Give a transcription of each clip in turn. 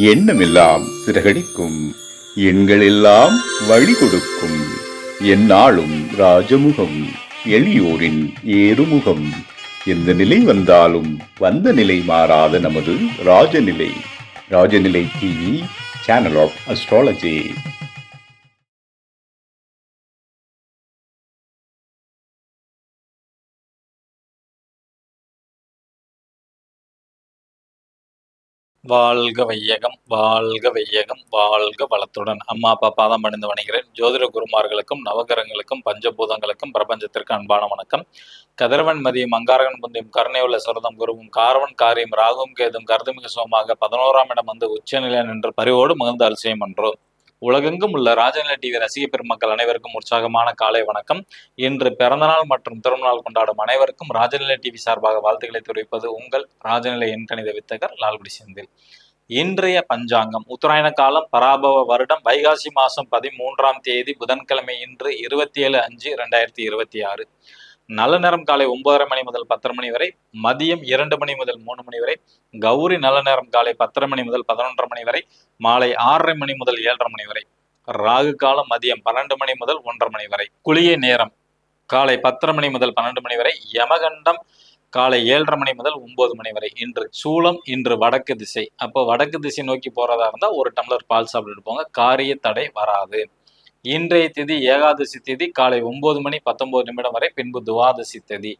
எண்ணமெல்லாம் சிறகடிக்கும், எண்களெல்லாம் வழி கொடுக்கும், எந்நாளும் ராஜமுகம், எளியோரின் ஏறுமுகம். எந்த நிலை வந்தாலும் வந்த நிலை மாறாத நமது Rajanilai. Rajanilai TV, channel of astrology. வாழ்க வையகம், வாழ்க வையகம், வாழ்க வளத்துடன். அம்மா அப்பா பாதம் பணிந்து வணங்குகிறேன். ஜோதிட குருமார்களுக்கும் நவகிரகங்களுக்கும் பஞ்சபூதங்களுக்கும் பிரபஞ்சத்திற்கு அன்பான வணக்கம். கதிரவன் மதியம் அங்காரகன் புந்தியும் கருணை உள்ள சுரதம் குருவும் காரவன் காரியம் ராகும் கேதும் கருதுமிக சோமாக 11ஆம் இடம் வந்து உச்சநிலை நின்று பரிவோடு மகிழ்ந்து அலட்சியம் என்றோம். உலகெங்கும் உள்ள ராஜநிலை டிவி ரசிக பெருமக்கள் அனைவருக்கும் உற்சாகமான காலை வணக்கம். இன்று பிறந்தநாள் மற்றும் திருமணநாள் கொண்டாடும் அனைவருக்கும் ராஜநிலை டிவி சார்பாக வாழ்த்துக்களை தெரிவிப்பது உங்கள் ராஜநிலை எண்கணித வித்தகர் லால்குடி செந்தில். இன்றைய பஞ்சாங்கம் உத்தராயண காலம் பராபவ வருடம் வைகாசி மாசம் 13ஆம் தேதி புதன்கிழமை. இன்று 27/5/2026. நல்ல நேரம் காலை 9:30 மணி முதல் 10 மணி வரை, மதியம் 2 மணி முதல் 3 மணி வரை. கௌரி நல்ல நேரம் காலை 10:30 மணி முதல் 11:30 மணி வரை, மாலை 6:30 மணி முதல் 7:30 மணி வரை. ராகு காலம் மதியம் 12 மணி முதல் 1:30 மணி வரை. குளிகை நேரம் காலை 10:30 மணி முதல் 12 மணி வரை. யமகண்டம் காலை 7:30 மணி முதல் 9 மணி வரை. இன்று சூலம் இன்று வடக்கு திசை. அப்போ வடக்கு திசை நோக்கி போறதா இருந்தா ஒரு டம்ளர் பால் சாப்பிட்டு போங்க, காரிய தடை வராது. இன்றைய திதி ஏகாதசி திதி காலை 9 மணி 19 நிமிடம் வரை, பின்பு துவாதசி திதி.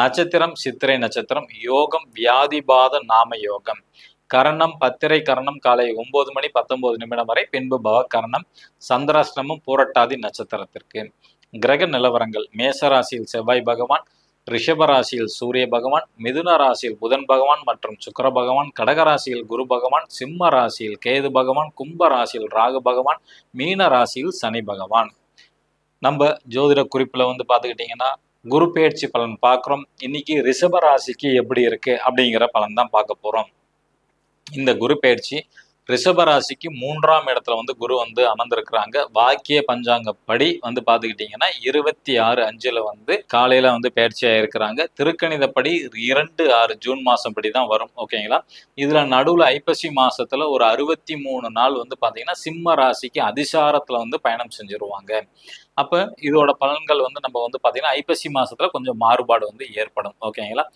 நட்சத்திரம் சித்திரை நட்சத்திரம். யோகம் வியாதிபாத நாம யோகம். கரணம் பத்திரை கரணம் காலை 9 மணி 19 நிமிடம் வரை, பின்பு பவகரணம். சந்திராஷ்டமம் பூரட்டாதி நட்சத்திரத்திற்கு. கிரக நிலவரங்கள்: மேசராசியில் செவ்வாய் பகவான், ரிஷபராசியில் சூரிய பகவான், மிதுன ராசியில் புதன் பகவான் மற்றும் சுக்கிர பகவான், கடகராசியில் குரு பகவான், சிம்ம ராசியில் கேது பகவான், கும்ப ராசியில் ராகு பகவான், மீன ராசியில் சனி பகவான். நம்ம ஜோதிட குறிப்புல பார்த்துக்கிட்டீங்கன்னா குரு பெயர்ச்சி பலன் பார்க்குறோம். இன்னைக்கு ரிஷப ராசிக்கு எப்படி இருக்கு அப்படிங்கிற பலன் தான் பார்க்க போறோம். இந்த குரு பெயர்ச்சி ரிஷபராசிக்கு 3ஆம் இடத்துல குரு அமர்ந்திருக்கிறாங்க. வாக்கிய பஞ்சாங்கப்படி பார்த்துக்கிட்டீங்கன்னா 26/5 காலையில பயிற்சி ஆயிருக்கிறாங்க. திருக்கணிதப்படி 2/6 ஜூன் மாசம் படி தான் வரும். ஓகேங்களா? இதுல நடுவுல ஐப்பசி மாசத்துல ஒரு 63 நாள் பாத்தீங்கன்னா சிம்ம ராசிக்கு அதிசாரத்துல பயணம் செஞ்சிருவாங்க. அப்ப இதோட பலன்கள் நம்ம பாத்தீங்கன்னா ஐப்பசி மாசத்துல கொஞ்சம் மாறுபாடு ஏற்படும். ஓகேங்களா?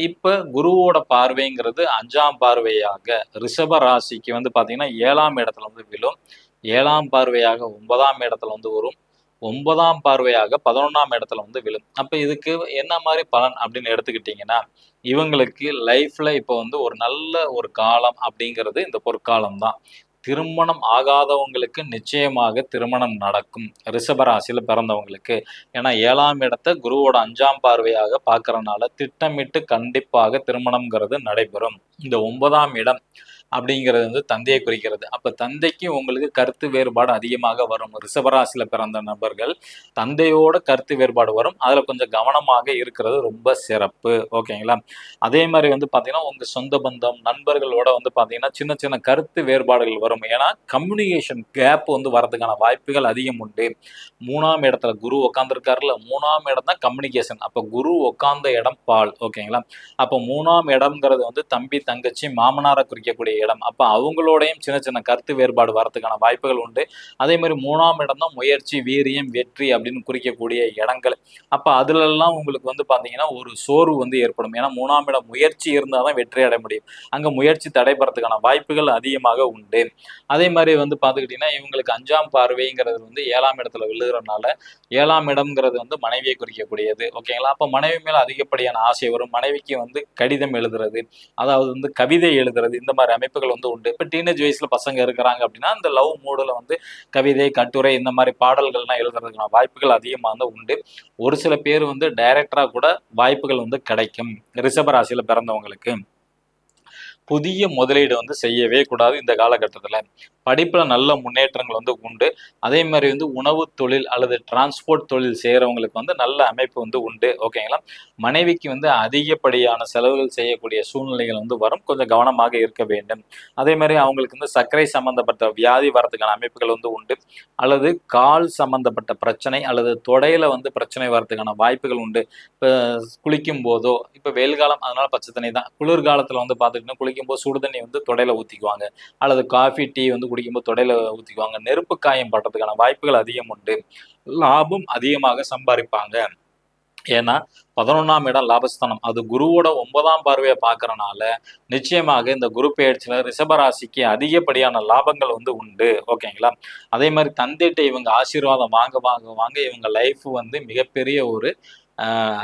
இப்ப குருவோட பார்வைங்கிறது 5ஆம் பார்வையாக ரிஷப ராசிக்கு பாத்தீங்கன்னா 7ஆம் இடத்துல விழும். 7ஆம் பார்வையாக 9ஆம் இடத்துல வரும். 9ஆம் பார்வையாக 11ஆம் இடத்துல விழும். அப்ப இதுக்கு என்ன மாதிரி பலன் அப்படின்னு எடுத்துக்கிட்டீங்கன்னா, இவங்களுக்கு லைஃப்ல இப்போ ஒரு நல்ல ஒரு காலம் அப்படிங்கிறது இந்த பொற்காலம் தான். திருமணம் ஆகாதவங்களுக்கு நிச்சயமாக திருமணம் நடக்கும், ரிஷபராசியில பிறந்தவங்களுக்கு. ஏன்னா 7ஆம் இடத்தை குருவோட 5ஆம் பார்வையாக பார்க்கறனால திட்டமிட்டு கண்டிப்பாக திருமணம்ங்கிறது நடைபெறும். இந்த 9ஆம் இடம் அப்படிங்கிறது தந்தையை குறிக்கிறது. அப்ப தந்தைக்கு உங்களுக்கு கருத்து வேறுபாடு அதிகமாக வரும். ரிஷபராசியில பிறந்த நபர்கள் தந்தையோட கருத்து வேறுபாடு வரும். அதுல கொஞ்சம் கவனமாக இருக்கிறது ரொம்ப சிறப்பு. ஓகேங்களா? அதே மாதிரி பாத்தீங்கன்னா உங்க சொந்த பந்தம் நண்பர்களோட பாத்தீங்கன்னா சின்ன சின்ன கருத்து வேறுபாடுகள் வரும். ஏன்னா கம்யூனிகேஷன் கேப் வரதுக்கான வாய்ப்புகள் அதிகம் உண்டு. 3ஆம் இடத்துல குரு உட்காந்துருக்காருல, 3ஆம் இடம் தான் கம்யூனிகேஷன். அப்ப குரு உட்கார்ந்த இடம் பால். ஓகேங்களா? அப்ப 3ஆம் இடம்ங்கிறது தம்பி தங்கச்சி மாமனாரை குறிக்கக்கூடிய இடம். அப்ப அவங்களோடையும் சின்ன சின்ன கருத்து வேறுபாடு வரதுக்கான வாய்ப்புகள் உண்டு. அதே மாதிரி 3ஆம் இடம் தான் முயற்சி வீரியம் வெற்றி அப்படின்னு குறிக்கக்கூடிய இடங்கள். அப்ப அதுல எல்லாம் உங்களுக்கு பாத்தீங்கன்னா ஒரு சோர்வு ஏற்படும். ஏன்னா 3ஆம் இடம் முயற்சி இருந்தாதான் வெற்றி அடைய முடியும். அங்க முயற்சி தடைபடுறதுக்கான வாய்ப்புகள் அதிகமாக உண்டு. அதே மாதிரி பாத்துக்கிட்டீங்கன்னா இவங்களுக்கு 5ஆம் பார்வைங்கிறது 7ஆம் இடத்துல விழுகிறதுனால 7ஆம் இடம்ங்கிறது மனைவியை குறிக்கக்கூடியது. ஓகேங்களா? அப்ப மனைவி மேல அதிகப்படியான ஆசை வரும். மனைவிக்கு கடிதம் எழுதுறது, அதாவது கவிதை எழுதுறது, இந்த மாதிரி அமைப்புகள் உண்டு. இப்ப டீனேஜ் வயசுல பசங்க இருக்கிறாங்க அப்படின்னா அந்த லவ் மூடுல கவிதை கட்டுரை இந்த மாதிரி பாடல்கள்லாம் எழுதுறதுக்கான வாய்ப்புகள் அதிகமாக உண்டு. ஒரு சில பேர் டைரக்டரா கூட வாய்ப்புகள் கிடைக்கும் ரிஷபராசியில பிறந்தவங்களுக்கு. புதிய முதலீடு செய்யவே கூடாது இந்த காலகட்டத்துல. படிப்புல நல்ல முன்னேற்றங்கள் உண்டு. அதே மாதிரி உணவு தொழில் அல்லது டிரான்ஸ்போர்ட் தொழில் செய்யறவங்களுக்கு நல்ல அமைப்பு உண்டு. ஓகேங்களா? மனைவிக்கு அதிகப்படியான செலவுகள் செய்யக்கூடிய சூழ்நிலைகள் வரும். கொஞ்சம் கவனமாக இருக்க வேண்டும். அதே மாதிரி அவங்களுக்கு சர்க்கரை சம்பந்தப்பட்ட வியாதி வரதுக்கான அமைப்புகள் உண்டு. அல்லது கால் சம்பந்தப்பட்ட பிரச்சனை அல்லது தொடையில பிரச்சனை வரதுக்கான வாய்ப்புகள் உண்டு. இப்ப குளிக்கும் போதோ, இப்ப வெயில் காலம் அதனால பச்சை தண்ணி தான். குளிர்காலத்துல பாத்துக்கிட்டோம்னா குளிக்கும்போது சுடு தண்ணி வந்து தொடையில ஊற்றிக்குவாங்க, அல்லது காஃபி டீ வந்து குடிக்கும்போது தொடையில ஊற்றிக்குவாங்க. நெருப்பு காயம் படுறதுக்கான வாய்ப்புகள் அதிகம் உண்டு. லாபம் அதிகமாக சம்பாதிப்பாங்க. ஏன்னா 11ஆம் இடம் லாபஸ்தானம், அது குருவோட 9ஆம் பார்வையை பார்க்கறனால நிச்சயமாக இந்த குரு பெயர்ச்சியில ரிஷபராசிக்கு அதிகப்படியான லாபங்கள் வந்து உண்டு. ஓகேங்களா? அதே மாதிரி தந்தைட்ட இவங்க ஆசீர்வாதம் வாங்க வாங்க வாங்க இவங்க லைஃப் வந்து மிகப்பெரிய ஒரு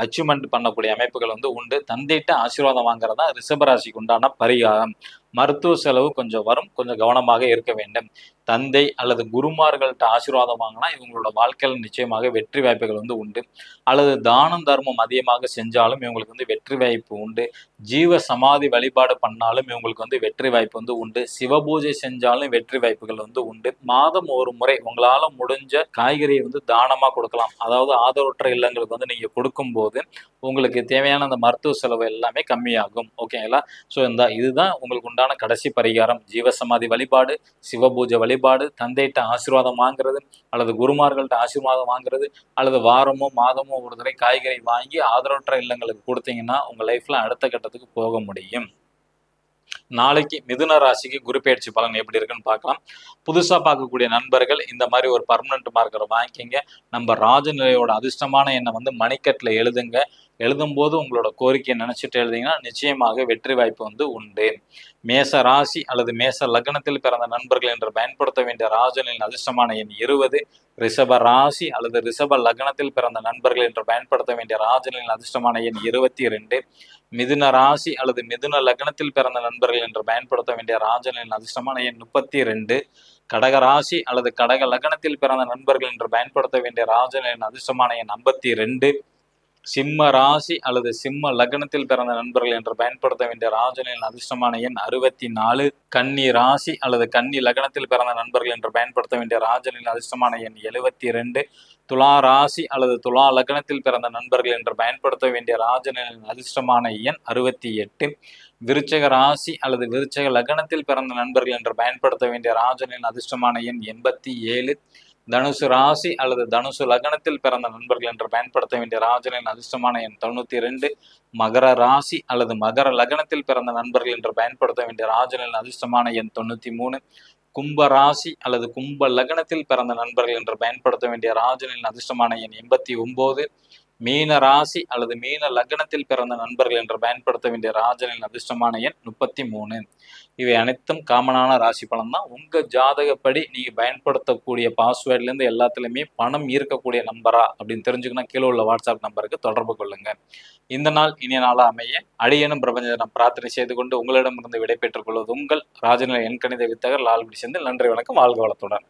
அச்சீவ்மெண்ட் பண்ணக்கூடிய அமைப்புகள் வந்து உண்டு. தந்தைட்ட ஆசீர்வாதம் வாங்குறது தான் ரிஷபராசிக்கு உண்டான பரிகாரம். மருத்துவ செலவு கொஞ்சம் வரும், கொஞ்சம் கவனமாக இருக்க வேண்டும். தந்தை அல்லது குருமார்கள்ட்ட ஆசீர்வாதம் வாங்கினா இவங்களோட வாழ்க்கையில் நிச்சயமாக வெற்றி வாய்ப்புகள் வந்து உண்டு. அல்லது தானம் தர்மம் அதிகமாக செஞ்சாலும் இவங்களுக்கு வந்து வெற்றி வாய்ப்பு உண்டு. ஜீவ சமாதி வழிபாடு பண்ணாலும் இவங்களுக்கு வந்து வெற்றி வாய்ப்பு வந்து உண்டு. சிவபூஜை செஞ்சாலும் வெற்றி வாய்ப்புகள் வந்து உண்டு. மாதம் ஒரு முறை உங்களால முடிஞ்ச காய்கறியை வந்து தானமா கொடுக்கலாம். அதாவது ஆதரவற்ற இல்லங்களுக்கு வந்து நீங்க கொடுக்கும்போது உங்களுக்கு தேவையான அந்த மருத்துவ செலவு எல்லாமே கம்மியாகும். ஓகேங்களா? ஸோ இதுதான் உங்களுக்கு உண்டான கடைசி பரிகாரம். ஜீவசமாதி வழிபாடு, சிவபூஜை வழிபாடு, தந்தைட்ட ஆசீர்வாதம் வாங்குறது, அல்லது குருமார்கள்ட்ட ஆசீர்வாதம் வாங்குறது, அல்லது வாரமோ மாதமோ ஒரு தடவை காய்கறி வாங்கி ஆதரவற்ற இல்லங்களுக்கு கொடுத்தீங்கன்னா உங்க லைஃப்ல அடுத்த கட்டத்துக்கு போக முடியும். நாளைக்கு மிதுன ராசிக்கு குரு பெயர்ச்சி பலன் எப்படி இருக்குன்னு பார்க்கலாம். புதுசா பார்க்கக்கூடிய நண்பர்கள் இந்த மாதிரி ஒரு பர்மனன்ட் மார்க்கரை வாங்கிக்கிங்க. நம்ம ராஜநிலையோட அதிர்ஷ்டமான எண்ணை வந்து மணிக்கட்டில் எழுதுங்க. எழுதும்போது உங்களோட கோரிக்கையை நினைச்சிட்டு எழுதிங்கன்னா நிச்சயமாக வெற்றி வாய்ப்பு வந்து உண்டு. மேச ராசி அல்லது மேச லக்னத்தில் பிறந்த நண்பர்கள் என்று பயன்படுத்த வேண்டிய ராஜநிலையின் அதிர்ஷ்டமான எண் 20. ரிஷப ராசி அல்லது ரிஷப லக்னத்தில் பிறந்த நண்பர்கள் என்று பயன்படுத்த வேண்டிய ராஜநிலையின் அதிர்ஷ்டமான எண் 22. மிதுன ராசி அல்லது மிதுன லக்னத்தில் பிறந்த நண்பர்கள் என்று பயன்படுத்த வேண்டிய ராஜநிலையின் அதிர்ஷ்டமான எண் 32. கடக ராசி அல்லது கடக லக்னத்தில் பிறந்த நண்பர்கள் என்று பயன்படுத்த வேண்டிய ராஜநிலையின் அதிர்ஷ்டமான எண் 52. சிம்ம ராசி அல்லது சிம்ம லக்னத்தில் பிறந்த நண்பர்கள் என்று பயன்படுத்த வேண்டிய ராஜநிலையின் அதிர்ஷ்டமான எண் 64. கன்னி ராசி அல்லது கன்னி லக்னத்தில் பிறந்த நண்பர்கள் என்று பயன்படுத்த வேண்டிய ராஜநிலையின் அதிர்ஷ்டமான எண் 72. துலா ராசி அல்லது துலா லக்னத்தில் பிறந்த நண்பர்கள் என்று பயன்படுத்த வேண்டிய ராஜநிலையின் அதிர்ஷ்டமான எண் 68. விருச்சக ராசி அல்லது விருச்சக லக்னத்தில் பிறந்த நண்பர்கள் என்று பயன்படுத்த வேண்டிய ராஜநிலையின் அதிர்ஷ்டமான எண் 87. தனுசு ராசி அல்லது தனுசு லக்னத்தில் பிறந்த நண்பர்கள் என்று பயன்படுத்த வேண்டிய ராஜநிலையின் அதிர்ஷ்டமான எண் 92. மகர ராசி அல்லது மகர லக்னத்தில் பிறந்த நண்பர்கள் என்று பயன்படுத்த வேண்டிய ராஜநிலையின் அதிர்ஷ்டமான எண் 93. கும்ப ராசி அல்லது கும்ப லக்னத்தில் பிறந்த நண்பர்கள் என்று பயன்படுத்த வேண்டிய ராஜநிலையின் அதிர்ஷ்டமான எண் 89. மீன ராசி அல்லது மீன லக்னத்தில் பிறந்த நண்பர்கள் என்று பயன்படுத்த வேண்டிய ராஜநிலையின் அதிர்ஷ்டமான எண் 33. இவை அனைத்தும் காமனான ராசி பலன் தான். உங்க ஜாதகப்படி நீங்க பயன்படுத்தக்கூடிய பாஸ்வேர்ட்ல இருந்து எல்லாத்துலயுமே பணம் ஈர்க்கக்கூடிய நம்பரா அப்படின்னு தெரிஞ்சுக்கணும். கீழே உள்ள வாட்ஸ்அப் நம்பருக்கு தொடர்பு கொள்ளுங்க. இந்த நாள் இனிய நாளா அமைய அடியேனும் பிரபஞ்சனம் பிரார்த்தனை செய்து கொண்டு உங்களிடமிருந்து விடை பெற்றுக் கொள்வது உங்கள் ராஜநிலை எண்கணித வித்தகர் லால்குடி செந்தில். நன்றி, வணக்கம், வாழ்க வளத்துடன்.